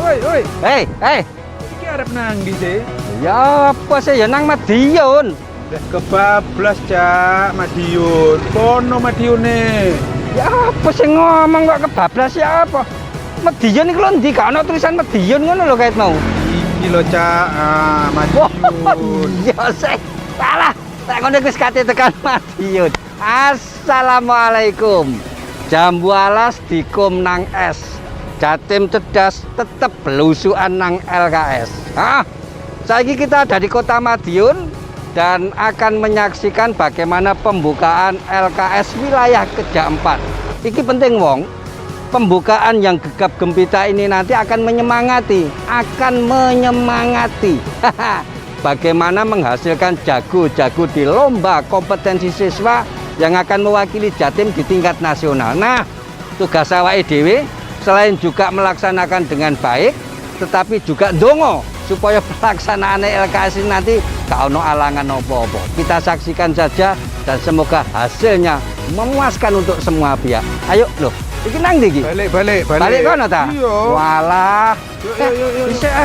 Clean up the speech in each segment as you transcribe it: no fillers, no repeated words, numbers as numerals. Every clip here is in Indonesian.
Oi. Hei. Iki arep nang ndi sih? Ya apa sih ya nang Madiun. Kebablas, Cak, Madiun. Kono Madiune. Ya apa sih ngomong kok kebablas ya apa? Madiun iki lho ndi gak ono tulisan Madiun ngono lho kait mau. Iki lho, Cak, Madiun. Iya sih. Salah. Tak ngono wis kate tekan Madiun. Assalamualaikum. Jambu alas dikum nang es. Jatim cerdas tetep belusukan nang LKS. Saiki kita ada di Kota Madiun dan akan menyaksikan bagaimana pembukaan LKS wilayah ke-4. Iki penting wong. Pembukaan yang gegap gempita ini nanti akan menyemangati, bagaimana menghasilkan jago-jago di lomba kompetensi siswa yang akan mewakili Jatim di tingkat nasional. Nah, tugas awake dhewe selain juga melaksanakan dengan baik, tetapi juga ndonga supaya pelaksanaan LKS ini nanti gak ono alangan apa-apa. Kita saksikan saja dan semoga hasilnya memuaskan untuk semua pihak. Ayo loh, iki nang ndi iki? Balik. Balik kono ta? Iya. Walah. Yuk. Bisa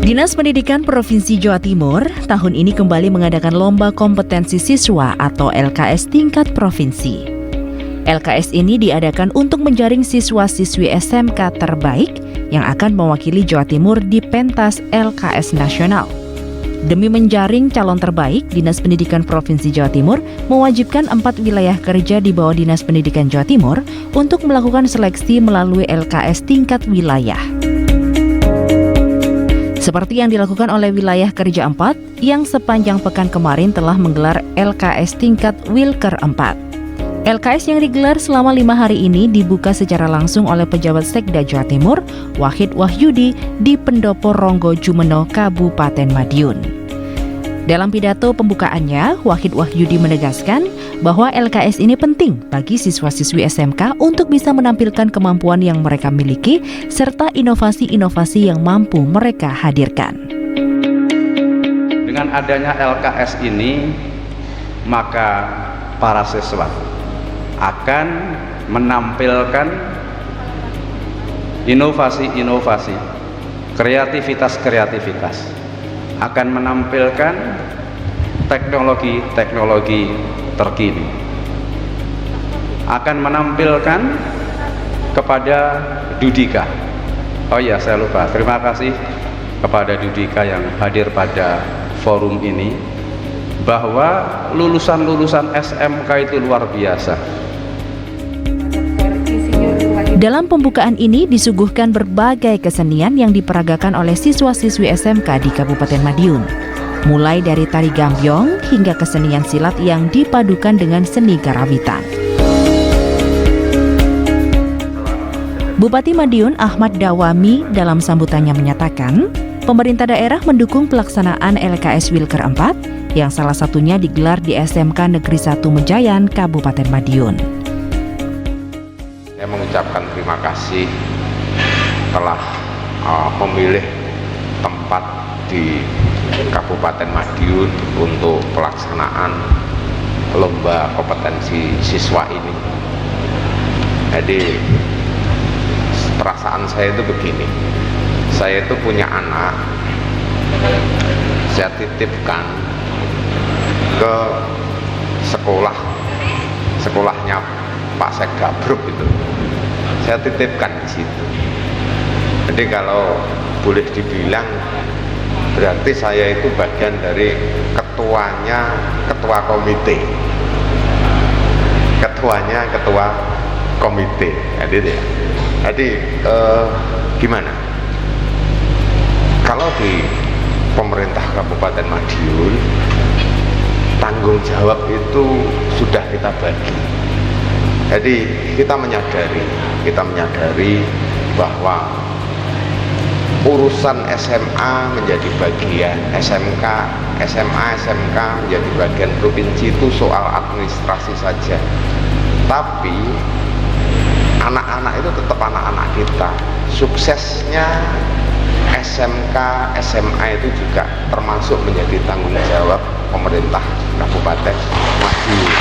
Dinas Pendidikan Provinsi Jawa Timur tahun ini kembali mengadakan Lomba Kompetensi Siswa atau LKS tingkat provinsi. LKS ini diadakan untuk menjaring siswa-siswi SMK terbaik yang akan mewakili Jawa Timur di pentas LKS nasional. Demi menjaring calon terbaik, Dinas Pendidikan Provinsi Jawa Timur mewajibkan 4 wilayah kerja di bawah Dinas Pendidikan Jawa Timur untuk melakukan seleksi melalui LKS tingkat wilayah. Seperti yang dilakukan oleh wilayah kerja 4 yang sepanjang pekan kemarin telah menggelar LKS tingkat Wilker 4. LKS yang digelar selama 5 hari ini dibuka secara langsung oleh pejabat Sekda Jawa Timur, Wahid Wahyudi di Pendopo Ronggo Jumeno, Kabupaten Madiun. Dalam pidato pembukaannya, Wahid Wahyudi menegaskan bahwa LKS ini penting bagi siswa-siswi SMK untuk bisa menampilkan kemampuan yang mereka miliki serta inovasi-inovasi yang mampu mereka hadirkan. Dengan adanya LKS ini, maka para siswa akan menampilkan inovasi-inovasi, kreativitas, akan menampilkan teknologi terkini, akan menampilkan kepada Dudika. Oh iya, saya lupa. Terima kasih kepada Dudika yang hadir pada forum ini, bahwa lulusan-lulusan SMK itu luar biasa. Dalam pembukaan ini disuguhkan berbagai kesenian yang diperagakan oleh siswa-siswi SMK di Kabupaten Madiun. Mulai dari tari gambyong hingga kesenian silat yang dipadukan dengan seni karawitan. Bupati Madiun Ahmad Dawami dalam sambutannya menyatakan, pemerintah daerah mendukung pelaksanaan LKS Wilker 4 yang salah satunya digelar di SMK Negeri 1 Mejayan, Kabupaten Madiun. Saya mengucapkan terima kasih telah memilih tempat di Kabupaten Madiun untuk pelaksanaan lomba kompetensi siswa ini. Jadi perasaan saya itu begini, saya itu punya anak, saya titipkan ke sekolahnya Pak Sekda Bruk itu, saya titipkan di situ. Jadi kalau boleh dibilang, berarti saya itu bagian dari ketua komite. Jadi gimana? Kalau di pemerintah Kabupaten Madiun, tanggung jawab itu sudah kita bagi. Jadi kita menyadari bahwa urusan SMA menjadi bagian SMK, SMA, SMK menjadi bagian provinsi, itu soal administrasi saja. Tapi anak-anak itu tetap anak-anak kita. Suksesnya SMK, SMA itu juga termasuk menjadi tanggung jawab pemerintah Kabupaten Madiun.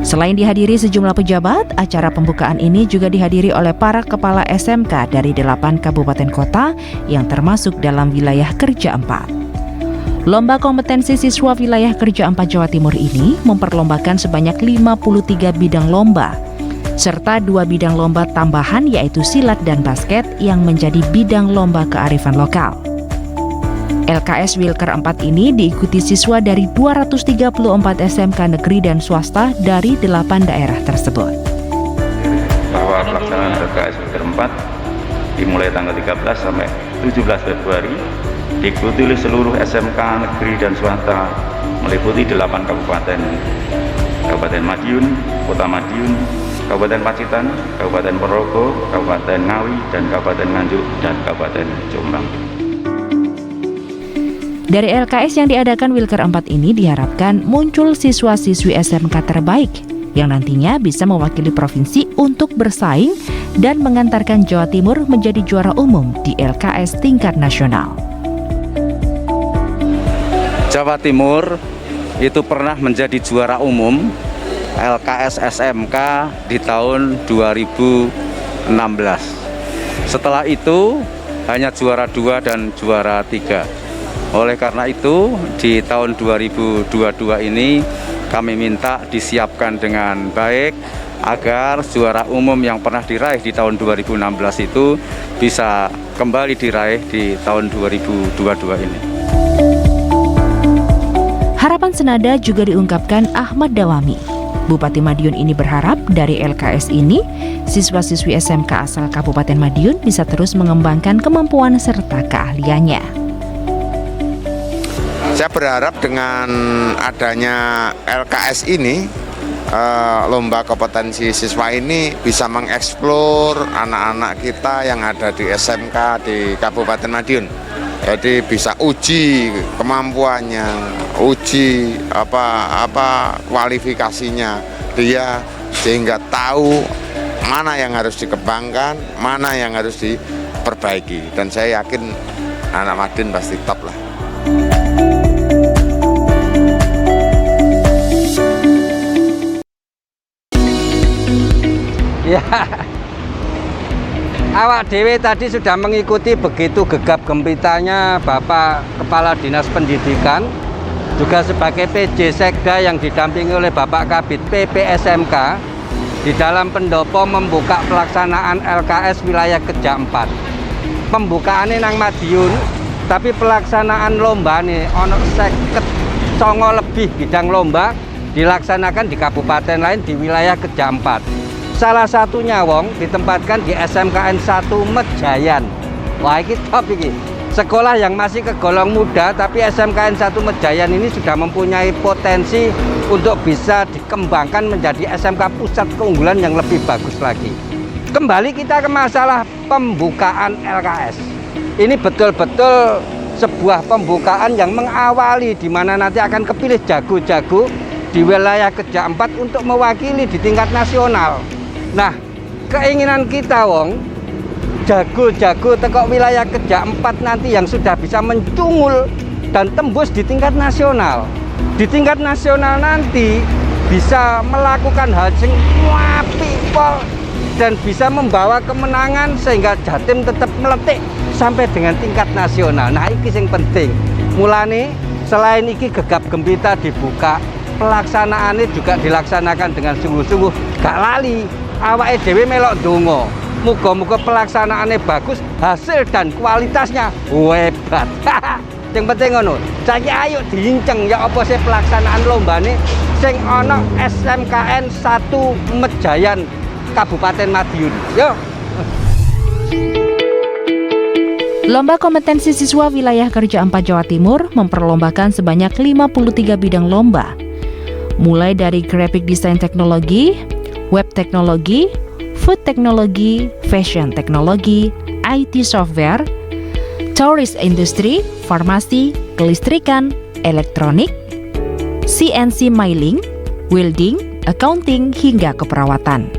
Selain dihadiri sejumlah pejabat, acara pembukaan ini juga dihadiri oleh para kepala SMK dari 8 kabupaten kota yang termasuk dalam wilayah kerja 4. Lomba kompetensi siswa wilayah kerja 4 Jawa Timur ini memperlombakan sebanyak 53 bidang lomba, serta 2 bidang lomba tambahan yaitu silat dan basket yang menjadi bidang lomba kearifan lokal. LKS Wilker 4 ini diikuti siswa dari 234 SMK negeri dan swasta dari 8 daerah tersebut. Bahwa pelaksanaan LKS Wilker 4 dimulai tanggal 13 sampai 17 Februari diikuti oleh seluruh SMK negeri dan swasta meliputi 8 kabupaten: Kabupaten Madiun, Kota Madiun, Kabupaten Pacitan, Kabupaten Ponorogo, Kabupaten Ngawi, dan Kabupaten Nganjuk dan Kabupaten Jombang. Dari LKS yang diadakan Wilker 4 ini diharapkan muncul siswa-siswi SMK terbaik yang nantinya bisa mewakili provinsi untuk bersaing dan mengantarkan Jawa Timur menjadi juara umum di LKS tingkat nasional. Jawa Timur itu pernah menjadi juara umum LKS SMK di tahun 2016. Setelah itu hanya juara 2 dan juara 3. Oleh karena itu di tahun 2022 ini kami minta disiapkan dengan baik agar juara umum yang pernah diraih di tahun 2016 itu bisa kembali diraih di tahun 2022 ini. Harapan senada juga diungkapkan Ahmad Dawami. Bupati Madiun ini berharap dari LKS ini, siswa-siswi SMK asal Kabupaten Madiun bisa terus mengembangkan kemampuan serta keahliannya. Saya berharap dengan adanya LKS ini, lomba kompetensi siswa ini bisa mengeksplor anak-anak kita yang ada di SMK di Kabupaten Madiun. Jadi bisa uji kemampuannya, uji kualifikasinya dia, sehingga tahu mana yang harus dikembangkan, mana yang harus diperbaiki. Dan saya yakin anak Madiun pasti top lah. Ya, awak dewe tadi sudah mengikuti begitu gegap gempitanya Bapak Kepala Dinas Pendidikan, juga sebagai PJ Sekda yang didampingi oleh Bapak Kabid PPSMK di dalam pendopo membuka pelaksanaan LKS wilayah kerja 4. Pembukaannya nang Madiun, tapi pelaksanaan lomba nih ono 59 lebih bidang lomba dilaksanakan di kabupaten lain di wilayah kerja 4. Salah satunya wong ditempatkan di SMKN 1 Mejayan. Wah, ini top ini. Sekolah yang masih kegolong muda, tapi SMKN 1 Mejayan ini sudah mempunyai potensi untuk bisa dikembangkan menjadi SMK pusat keunggulan yang lebih bagus lagi. Kembali kita ke masalah pembukaan LKS. Ini betul-betul sebuah pembukaan yang mengawali di mana nanti akan kepilih jago-jago di wilayah kerja 4 untuk mewakili di tingkat nasional. Nah, keinginan kita wong jago-jago teko wilayah kerja 4 nanti yang sudah bisa mencungul dan tembus di tingkat nasional. Di tingkat nasional nanti bisa melakukan hal sing apik pol dan bisa membawa kemenangan sehingga Jatim tetap meletik sampai dengan tingkat nasional. Nah, iki sing penting. Mulane selain iki gegap gempita dibuka, pelaksanaannya juga dilaksanakan dengan sungguh-sungguh, gak lali. Awake dhewe melok donga. Muga-muga pelaksanaannya bagus, hasil dan kualitasnya hebat. Yang penting ngono. Saiki ayo diinceng ya apa sih pelaksanaan lombane sing ana SMKN 1 Mejayan Kabupaten Madiun. Yo. Lomba kompetensi siswa wilayah kerja 4 Jawa Timur memperlombakan sebanyak 53 bidang lomba. Mulai dari graphic design teknologi, web teknologi, food teknologi, fashion teknologi, IT software, tourist industry, farmasi, kelistrikan, elektronik, CNC milling, welding, accounting, hingga keperawatan.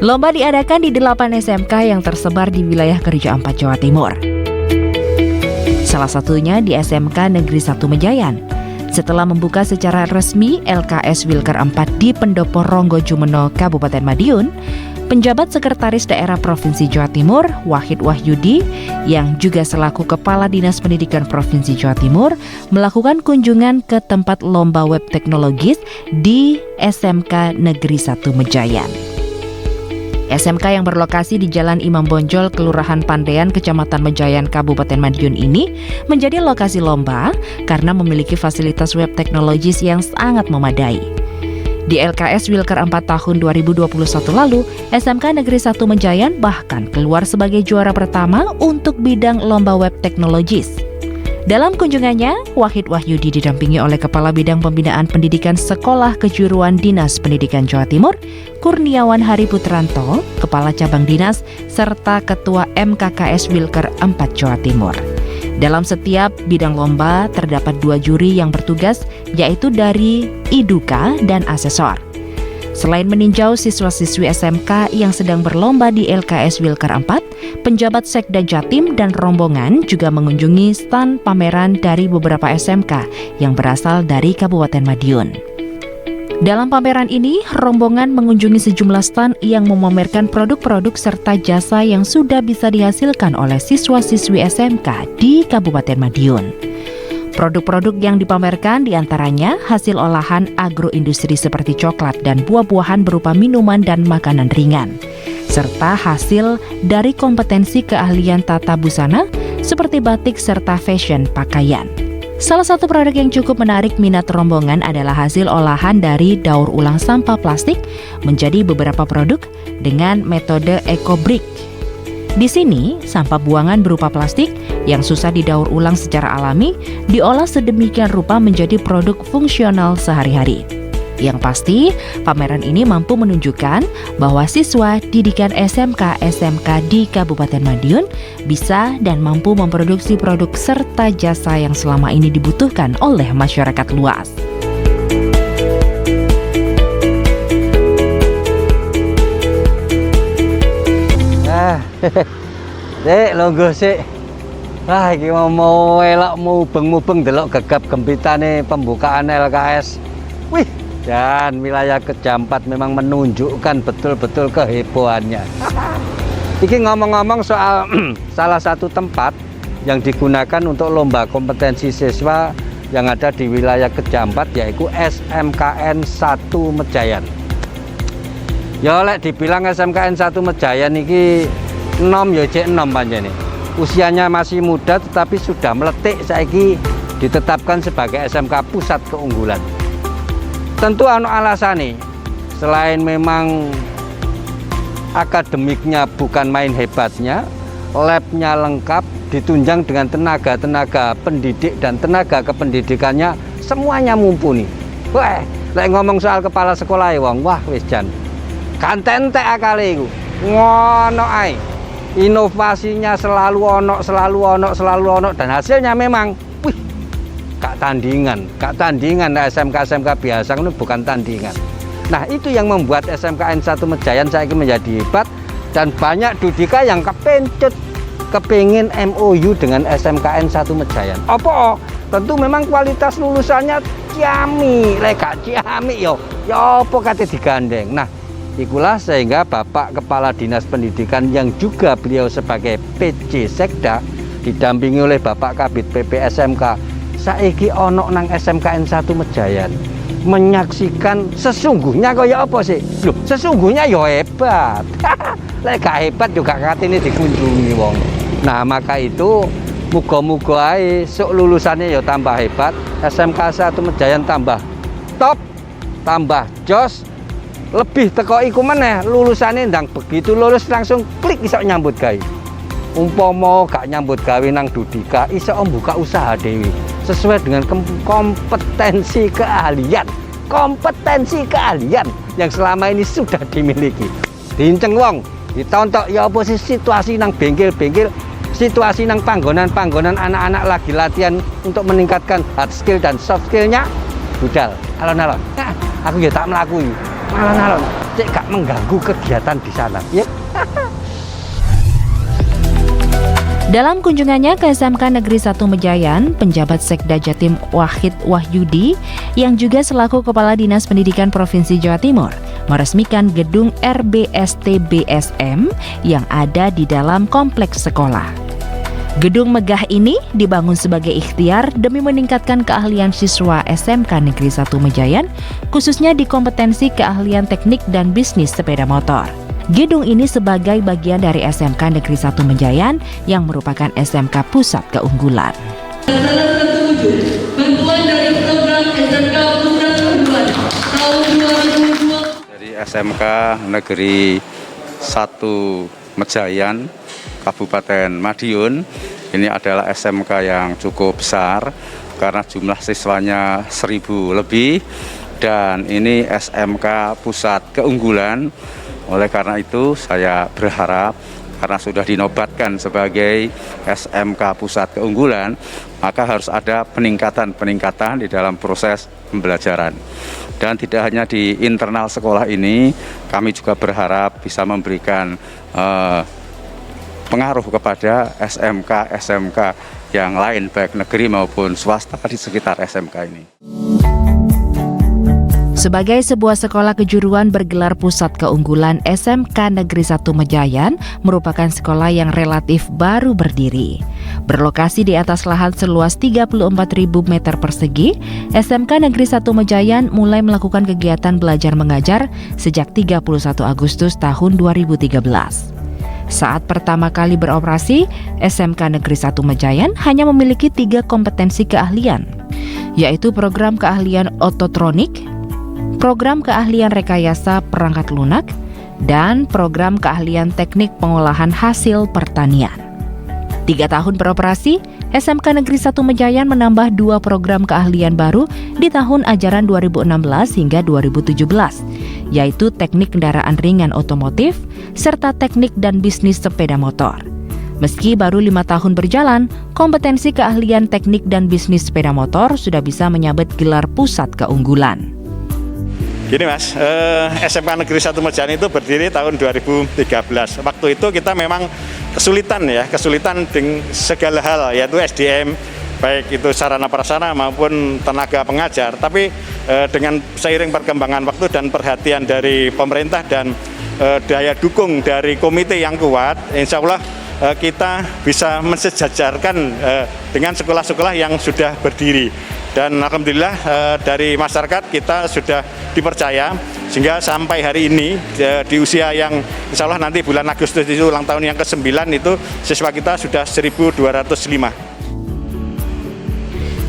Lomba diadakan di 8 SMK yang tersebar di wilayah Kerja 4 Jawa Timur. Salah satunya di SMK Negeri 1 Mejayan. Setelah membuka secara resmi LKS Wilker 4 di Pendopo Ronggo Jumeno, Kabupaten Madiun, penjabat Sekretaris Daerah Provinsi Jawa Timur, Wahid Wahyudi, yang juga selaku Kepala Dinas Pendidikan Provinsi Jawa Timur, melakukan kunjungan ke tempat lomba web teknologis di SMK Negeri 1 Mejayan. SMK yang berlokasi di Jalan Imam Bonjol, Kelurahan Pandean, Kecamatan Mejayan, Kabupaten Madiun ini menjadi lokasi lomba karena memiliki fasilitas web teknologis yang sangat memadai. Di LKS Wilker 4 tahun 2021 lalu, SMK Negeri 1 Mejayan bahkan keluar sebagai juara pertama untuk bidang lomba web teknologis. Dalam kunjungannya, Wahid Wahyudi didampingi oleh Kepala Bidang Pembinaan Pendidikan Sekolah Kejuruan Dinas Pendidikan Jawa Timur, Kurniawan Hari Putranto, Kepala Cabang Dinas, serta Ketua MKKS Wilker 4 Jawa Timur. Dalam setiap bidang lomba terdapat 2 juri yang bertugas, yaitu dari Iduka dan asesor. Selain meninjau siswa-siswi SMK yang sedang berlomba di LKS Wilker 4, penjabat Sekda Jatim dan rombongan juga mengunjungi stand pameran dari beberapa SMK yang berasal dari Kabupaten Madiun. Dalam pameran ini, rombongan mengunjungi sejumlah stand yang memamerkan produk-produk serta jasa yang sudah bisa dihasilkan oleh siswa-siswi SMK di Kabupaten Madiun. Produk-produk yang dipamerkan diantaranya hasil olahan agroindustri seperti coklat dan buah-buahan berupa minuman dan makanan ringan, serta hasil dari kompetensi keahlian tata busana seperti batik serta fashion pakaian. Salah satu produk yang cukup menarik minat rombongan adalah hasil olahan dari daur ulang sampah plastik menjadi beberapa produk dengan metode eco-brick. Di sini, sampah buangan berupa plastik yang susah didaur ulang secara alami diolah sedemikian rupa menjadi produk fungsional sehari-hari. Yang pasti, pameran ini mampu menunjukkan bahwa siswa didikan SMK-SMK di Kabupaten Madiun bisa dan mampu memproduksi produk serta jasa yang selama ini dibutuhkan oleh masyarakat luas. Dek, longgo sik. Wah, iki mau elok mubeng-mubeng delok gegap gempitane pembukaan LKS. Wih, dan wilayah Kerja 4 memang menunjukkan betul-betul kehebohannya. Iki ngomong-ngomong soal salah satu tempat yang digunakan untuk lomba kompetensi siswa yang ada di wilayah Kerja 4, yaitu SMKN 1 Mejayan. Ya lek dibilang SMKN 1 Mejayan iki enom ya cek enom panjene. Usianya masih muda tetapi sudah meletik saiki ditetapkan sebagai SMK pusat keunggulan. Tentu anu alasane, selain memang akademiknya bukan main hebatnya, labnya lengkap, ditunjang dengan tenaga-tenaga pendidik dan tenaga kependidikannya semuanya mumpuni. Wah, lek ngomong soal kepala sekolah wong, wah wis jan. Kan entek akale iku. Ngono ae. Inovasinya selalu ono dan hasilnya memang wih, gak tandingan SMK-SMK biasa itu bukan tandingan. Nah, itu yang membuat SMKN 1 Mejayan saiki menjadi hebat dan banyak dudika yang kepingin MOU dengan SMKN 1 Mejayan. Apa? Tentu memang kualitas lulusannya ciami, lek gak ciami yo apa kate digandeng. Nah, ikulah sehingga Bapak Kepala Dinas Pendidikan yang juga beliau sebagai PJ Sekda didampingi oleh Bapak Kabid PP SMK saiki ono nang SMKN 1 Mejayan menyaksikan sesungguhnya kaya apa sih? Loh, sesungguhnya ya hebat. Lek gak hebat juga katene dikunjungi wong. Nah, maka itu muga-muga ae sok lulusannya ya tambah hebat, SMK 1 Mejayan tambah top, tambah jos. Lebih teko iku meneh lulusane ndang begitu lulus langsung klik iso nyambut gawe. Umpama gak nyambut gawe nang Dudika iso buka usaha dhewe sesuai dengan kompetensi keahlian yang selama ini sudah dimiliki. Diinceng wong, ditontok ya apa sih situasi nang bengkel-bengkel, situasi nang panggonan-panggonan anak-anak lagi latihan untuk meningkatkan hard skill dan soft skillnya budal alon-alon. Aku ya tak melaku. alon-alon, cek gak mengganggu kegiatan di sana, ya. Dalam kunjungannya ke SMK Negeri 1 Mejayan, penjabat Sekda Jatim Wahid Wahyudi yang juga selaku Kepala Dinas Pendidikan Provinsi Jawa Timur meresmikan gedung RBST-BSM yang ada di dalam kompleks sekolah. Gedung megah ini dibangun sebagai ikhtiar demi meningkatkan keahlian siswa SMK Negeri 1 Mejayan, khususnya di kompetensi keahlian teknik dan bisnis sepeda motor. Gedung ini sebagai bagian dari SMK Negeri 1 Mejayan yang merupakan SMK pusat keunggulan. Salah satu wujud bantuan dari program SMK Pusat Keunggulan tahun 2020 Dari SMK Negeri 1 Mejayan, Kabupaten Madiun, ini adalah SMK yang cukup besar karena jumlah siswanya 1000 lebih dan ini SMK pusat keunggulan. Oleh karena itu saya berharap karena sudah dinobatkan sebagai SMK pusat keunggulan, maka harus ada peningkatan di dalam proses pembelajaran. Dan tidak hanya di internal sekolah ini, kami juga berharap bisa memberikan pengaruh kepada SMK yang lain, baik negeri maupun swasta di sekitar SMK ini. Sebagai sebuah sekolah kejuruan bergelar pusat keunggulan, SMK Negeri 1 Mejayan merupakan sekolah yang relatif baru berdiri. Berlokasi di atas lahan seluas 34.000 meter persegi, SMK Negeri 1 Mejayan mulai melakukan kegiatan belajar mengajar sejak 31 Agustus tahun 2013. Saat pertama kali beroperasi, SMK Negeri 1 Mejayan hanya memiliki 3 kompetensi keahlian, yaitu program keahlian ototronik, program keahlian rekayasa perangkat lunak, dan program keahlian teknik pengolahan hasil pertanian. 3 tahun beroperasi, SMK Negeri 1 Mejayan menambah 2 program keahlian baru di tahun ajaran 2016 hingga 2017, yaitu teknik kendaraan ringan otomotif, serta teknik dan bisnis sepeda motor. Meski baru 5 tahun berjalan, kompetensi keahlian teknik dan bisnis sepeda motor sudah bisa menyabet gelar pusat keunggulan. Gini Mas, SMK Negeri 1 Mejayan itu berdiri tahun 2013. Waktu itu kita memang kesulitan dengan segala hal, yaitu SDM, baik itu sarana prasarana maupun tenaga pengajar. Tapi dengan seiring perkembangan waktu dan perhatian dari pemerintah dan daya dukung dari komite yang kuat, insya Allah kita bisa mensejajarkan dengan sekolah-sekolah yang sudah berdiri. Dan alhamdulillah dari masyarakat kita sudah dipercaya sehingga sampai hari ini di usia yang insya Allah nanti bulan Agustus itu ulang tahun yang ke-9 itu siswa kita sudah 1.205.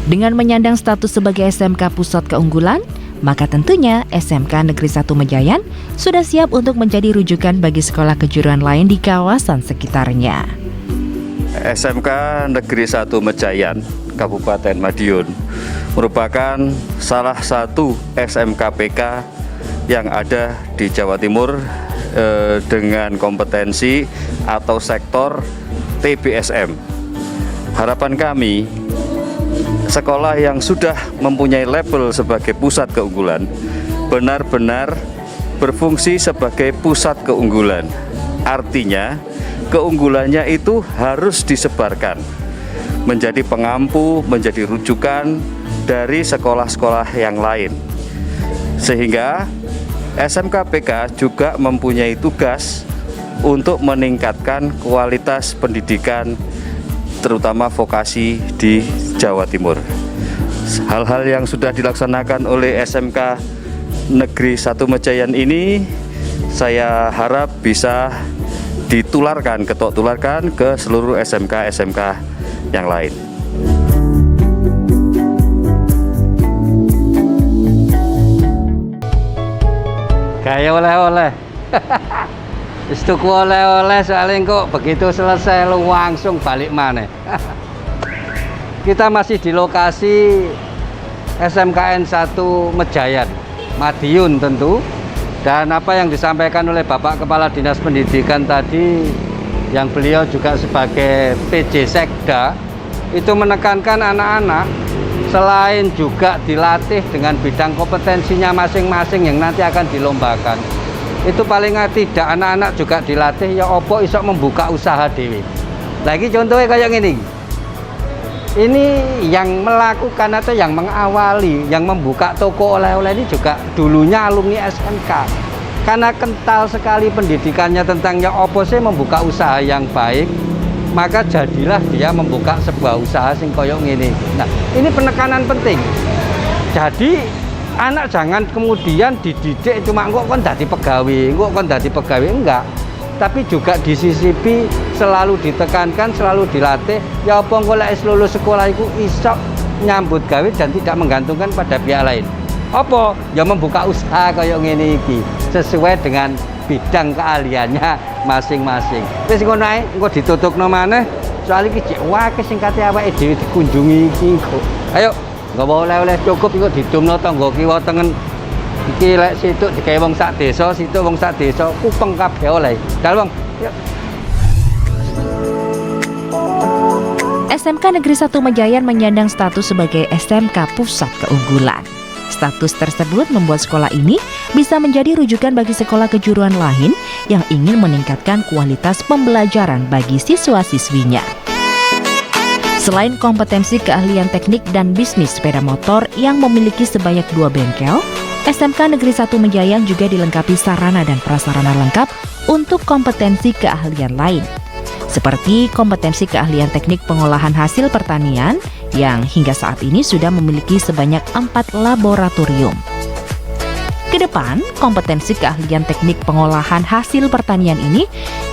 Dengan menyandang status sebagai SMK pusat keunggulan, maka tentunya SMK Negeri 1 Mejayan sudah siap untuk menjadi rujukan bagi sekolah kejuruan lain di kawasan sekitarnya. SMK Negeri 1 Mejayan, Kabupaten Madiun, merupakan salah satu SMK PK yang ada di Jawa Timur dengan kompetensi atau sektor TBSM. Harapan kami, sekolah yang sudah mempunyai label sebagai pusat keunggulan benar-benar berfungsi sebagai pusat keunggulan. Artinya, keunggulannya itu harus disebarkan, menjadi pengampu, menjadi rujukan dari sekolah-sekolah yang lain. Sehingga SMK PK juga mempunyai tugas untuk meningkatkan kualitas pendidikan, terutama vokasi di Jawa Timur. Hal-hal yang sudah dilaksanakan oleh SMK Negeri 1 Mejayan ini, saya harap bisa ditularkan ke seluruh SMK-SMK yang lain. Kayak oleh-oleh. Istuku oleh-oleh soalnya kok begitu selesai lu langsung balik mana. Kita masih di lokasi SMKN 1 Mejayan, Madiun tentu. Dan apa yang disampaikan oleh Bapak Kepala Dinas Pendidikan tadi, yang beliau juga sebagai PJ Sekda, itu menekankan anak-anak selain juga dilatih dengan bidang kompetensinya masing-masing yang nanti akan dilombakan, itu paling tidak anak-anak juga dilatih ya opo iso membuka usaha dewi. Lagi contohnya kayak gini, ini yang melakukan atau yang mengawali, yang membuka toko oleh-oleh ini juga dulunya alumni SMK. Karena kental sekali pendidikannya tentang ya opo sih membuka usaha yang baik, maka jadilah dia membuka sebuah usaha sing koyok ini. Nah, ini penekanan penting. Jadi anak jangan kemudian dididik cuma kok kon dadi pegawai, enggak. Tapi juga disisipi, selalu ditekankan, selalu dilatih. Ya apa engko lek lulus sekolah iku iso nyambut gawe dan tidak menggantungkan pada pihak lain. Apa? Ya membuka usaha koyok ngene iki sesuai dengan bidang keahliannya masing-masing. Wis ngono ae, engko ditutupno maneh. Soal iki cek wae singkate awake dhewe dikunjungi iki kok. Ayo, nggawa oleh-oleh cukup iku didumno tangga kiwa tengen. Iki lek situk digawe wong sak desa, situk wong sak desa, kupeng kabeh oleh. Dal wong. Yuk. SMK Negeri 1 Mejayan menyandang status sebagai SMK Pusat Keunggulan. Status tersebut membuat sekolah ini bisa menjadi rujukan bagi sekolah kejuruan lain yang ingin meningkatkan kualitas pembelajaran bagi siswa-siswinya. Selain kompetensi keahlian teknik dan bisnis sepeda motor yang memiliki sebanyak 2 bengkel, SMK Negeri 1 Mejayan juga dilengkapi sarana dan prasarana lengkap untuk kompetensi keahlian lain, seperti kompetensi keahlian teknik pengolahan hasil pertanian yang hingga saat ini sudah memiliki sebanyak 4 laboratorium. Kedepan, kompetensi keahlian teknik pengolahan hasil pertanian ini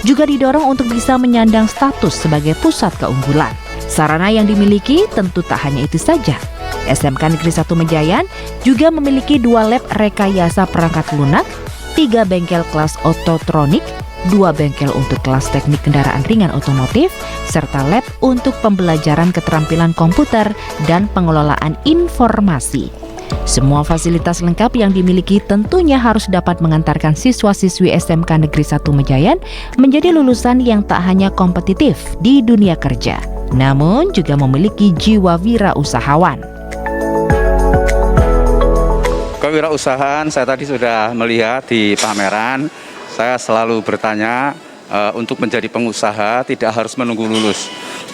juga didorong untuk bisa menyandang status sebagai pusat keunggulan. Sarana yang dimiliki tentu tak hanya itu saja. SMK Negeri 1 Mejayan juga memiliki 2 lab rekayasa perangkat lunak, 3 bengkel kelas ototronik, 2 bengkel untuk kelas teknik kendaraan ringan otomotif, serta lab untuk pembelajaran keterampilan komputer dan pengelolaan informasi. Semua fasilitas lengkap yang dimiliki tentunya harus dapat mengantarkan siswa-siswi SMK Negeri 1 Mejayan menjadi lulusan yang tak hanya kompetitif di dunia kerja, namun juga memiliki jiwa wirausahawan. Kewirausahaan saya tadi sudah melihat di pameran. Saya selalu bertanya, untuk menjadi pengusaha tidak harus menunggu lulus.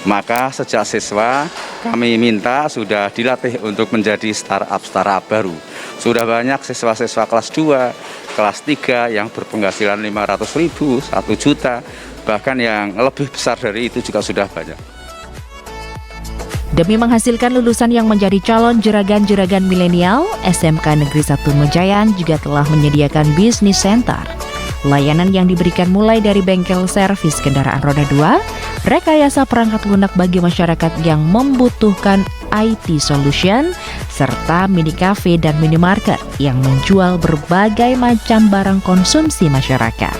Maka sejak siswa kami minta sudah dilatih untuk menjadi startup baru. Sudah banyak siswa-siswa kelas 2, kelas 3 yang berpenghasilan 500.000, 1 juta, bahkan yang lebih besar dari itu juga sudah banyak. Demi menghasilkan lulusan yang menjadi calon juragan-juragan milenial, SMK Negeri 1 Mejayan juga telah menyediakan Business Center. Layanan yang diberikan mulai dari bengkel servis kendaraan roda 2, rekayasa perangkat lunak bagi masyarakat yang membutuhkan IT solution, serta mini cafe dan minimarket yang menjual berbagai macam barang konsumsi masyarakat.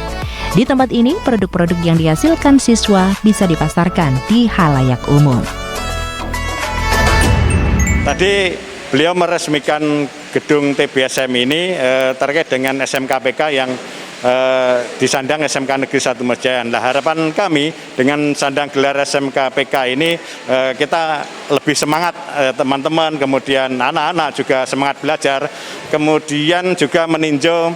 Di tempat ini, produk-produk yang dihasilkan siswa bisa dipasarkan di halayak umum. Tadi beliau meresmikan gedung TBSM ini terkait dengan SMKPK yang disandang SMK Negeri 1 Mejayan. Nah, harapan kami dengan sandang gelar SMKPK ini kita lebih semangat teman-teman, kemudian anak-anak juga semangat belajar, kemudian juga meninjau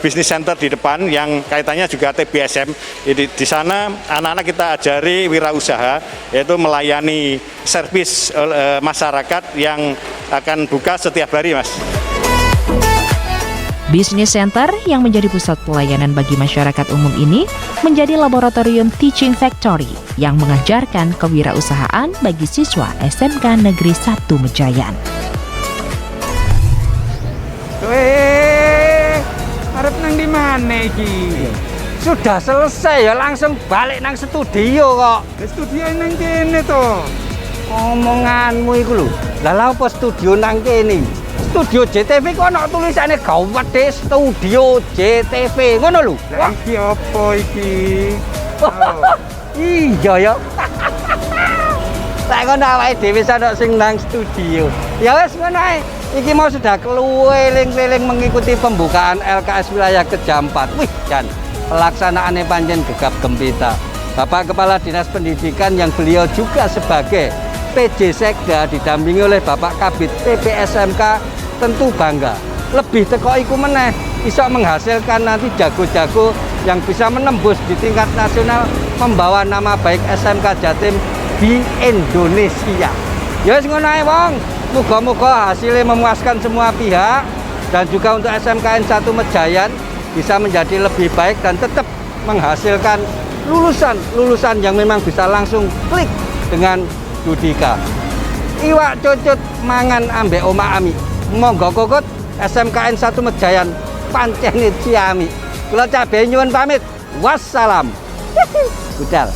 bisnis center di depan yang kaitannya juga TBSM. Di sana anak-anak kita ajari wirausaha, yaitu melayani servis masyarakat yang akan buka setiap hari, Mas. Business Center yang menjadi pusat pelayanan bagi masyarakat umum ini menjadi laboratorium teaching factory yang mengajarkan kewirausahaan bagi siswa SMK Negeri 1 Mejayan. Arep nang di mana iki? Sudah selesai ya, langsung balik nang studio kok. Studio nang kene to. Omonganmu iku lho. Lah apa studio nang kene? Studio JTV kok ana tulisane gawat deh, Studio JTV ngono lho. Lah iki apa iki? Iya ya. Lah ngono awake dhewe sadok sing nang studio. Ya wis ngono ae. Iki mau sudah keliling-keliling mengikuti pembukaan LKS wilayah Kejampat. Wih, Jan, pelaksanaannya panjen gegap gempita. Bapak Kepala Dinas Pendidikan yang beliau juga sebagai PJ Sekda didampingi oleh Bapak Kabid PPSMK tentu bangga. Lebih teko iku meneh bisa menghasilkan nanti jago-jago yang bisa menembus di tingkat nasional, membawa nama baik SMK Jatim di Indonesia. Ya wis ngono ae wong. Muga-muga hasilnya memuaskan semua pihak dan juga untuk SMKN 1 Mejayan bisa menjadi lebih baik dan tetap menghasilkan lulusan yang memang bisa langsung klik dengan Dudika. Iwak cucut mangan ambek oma ami. Monggo kokot SMKN 1 Mejayan pancene ciami. Kula cabe nyuwun pamit. Wassalam. Budal.